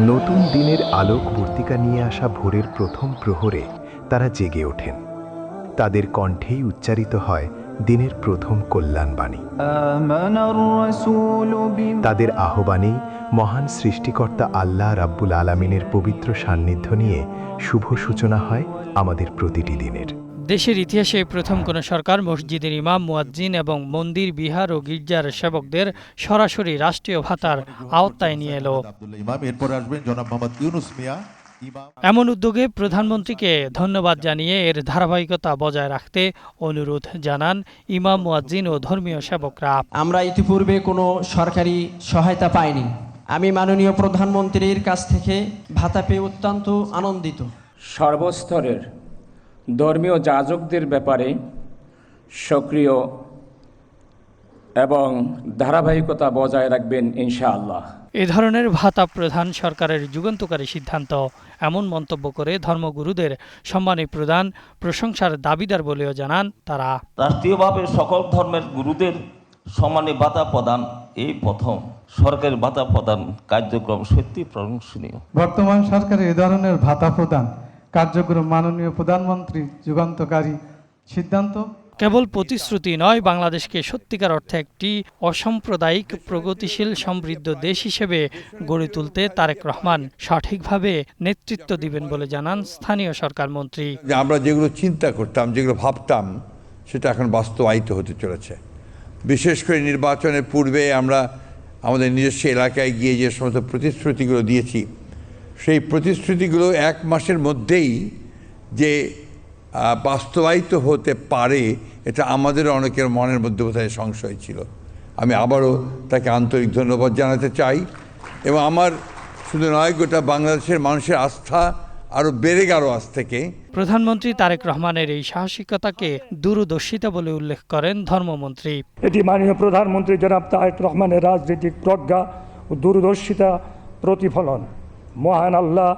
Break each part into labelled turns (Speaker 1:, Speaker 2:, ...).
Speaker 1: নতুন দিনের আলোকবর্তিকা নিয়ে আসা ভোরের প্রথম প্রহরে তারা জেগে ওঠেন। তাদের কণ্ঠেই উচ্চারিত হয় দিনের প্রথম কল্যাণবাণী। তাদের আহ্বানেই মহান সৃষ্টিকর্তা আল্লাহ রাব্বুল আলামিনের পবিত্র সান্নিধ্য নিয়ে শুভ সূচনা হয় আমাদের প্রতিটি দিনের।
Speaker 2: দেশের ইতিহাসে প্রথম কোন সরকার মসজিদের ইমাম, মুয়াজ্জিন এবং মন্দির, বিহার ও গির্জার সেবকদের সরাসরি রাষ্ট্রীয় ভাতার আওতায় নিয়ে এলো। এমন উদ্যোগে প্রধানমন্ত্রীকে ধন্যবাদ জানিয়ে এর ধারাবাহিকতা বজায় রাখতে অনুরোধ জানান ইমাম, মুয়াজ্জিন ও ধর্মীয় সেবকরা।
Speaker 3: আমরা ইতিপূর্বে কোনো সরকারি সহায়তা পাইনি। আমি মাননীয় প্রধানমন্ত্রীর কাছ থেকে ভাতা পেয়ে অত্যন্ত আনন্দিত।
Speaker 4: সর্বস্তরের ধর্মীয় যাজকদের ব্যাপারে সক্রিয় এবং ধারাবাহিকতা বজায় রাখবেন ইনশাআল্লাহ।
Speaker 2: এ ধরনের ভাতা প্রধান সরকারের যুগান্তকারী সিদ্ধান্ত, এমন মন্তব্য করে ধর্মগুরুদের সম্মানী প্রদান প্রশংসার দাবিদার বলেও জানান তারা।
Speaker 5: রাষ্ট্রীয়ভাবে সকল ধর্মের গুরুদের সম্মানী ভাতা প্রদান এই প্রথম সরকারি ভাতা প্রদান কার্যক্রম সত্যি প্রশংসনীয়।
Speaker 6: বর্তমান সরকারের এ ধরনের ভাতা প্রদান কার্যক্রম মাননীয় প্রধানমন্ত্রী যুগান্তকারী সিদ্ধান্ত।
Speaker 2: কেবল প্রতিশ্রুতি নয়, বাংলাদেশকে সত্যিকার অর্থে একটি অসাম্প্রদায়িক, প্রগতিশীল, সমৃদ্ধ দেশ হিসেবে গড়ে তুলতে তারেক রহমান সঠিকভাবে নেতৃত্ব দিবেন বলে জানান স্থানীয় সরকার মন্ত্রী।
Speaker 7: আমরা যেগুলো চিন্তা করতাম, যেগুলো ভাবতাম, সেটা এখন বাস্তবায়িত হতে চলেছে। বিশেষ করে নির্বাচনের পূর্বে আমরা আমাদের নিজস্ব এলাকায় গিয়ে যে সমস্ত প্রতিশ্রুতিগুলো দিয়েছি, সেই প্রতিশ্রুতিগুলো এক মাসের মধ্যেই যে বাস্তবায়িত হতে পারে, এটা আমাদের অনেকের মনের মধ্যে বোধহয় সংশয় ছিল। আমি আবারও তাকে আন্তরিক ধন্যবাদ জানাতে চাই এবং আমার শুধু নয়, গোটা বাংলাদেশের মানুষের আস্থা আরও বেড়ে গেল আজ থেকে।
Speaker 2: প্রধানমন্ত্রী তারেক রহমানের এই সাহসিকতাকে দূরদর্শিতা বলে উল্লেখ করেন ধর্মমন্ত্রী।
Speaker 8: এটি মাননীয় প্রধানমন্ত্রী জনাব তারেক রহমানের রাজনৈতিক প্রজ্ঞা ও দূরদর্শিতা প্রতিফলন। মহান আল্লাহ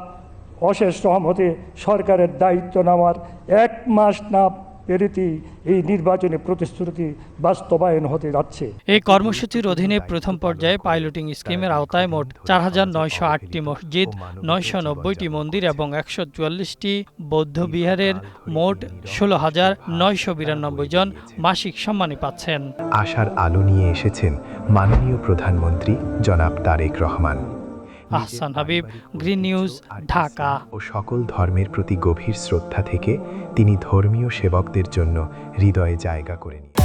Speaker 8: অশেষ রহমতে সরকারের দায়িত্ব নেওয়ার এক মাস না পেরিতেই এই নির্বাচনী প্রতিশ্রুতি বাস্তবায়ন হতে যাচ্ছে।
Speaker 2: এই কর্মসূচির অধীনে প্রথম পর্যায়ে পাইলটিং স্কিমের আওতায় মোট ৪,৯০৮টি মসজিদ, ৯৯০টি মন্দির এবং ১৪৪টি বৌদ্ধ বিহারের মোট ১৬,৯৯২ জন মাসিক সম্মানী পাচ্ছেন।
Speaker 1: আশার আলো নিয়ে এসেছেন মাননীয় প্রধানমন্ত্রী জনাব তারেক রহমান।
Speaker 2: Ahsan Habib, Green News, Dhaka.
Speaker 1: ও সকল ধর্মের প্রতি গভীর শ্রদ্ধা থেকে তিনি ধর্মীয় সেবকদের জন্য হৃদয়ে জায়গা করে নিয়েছেন।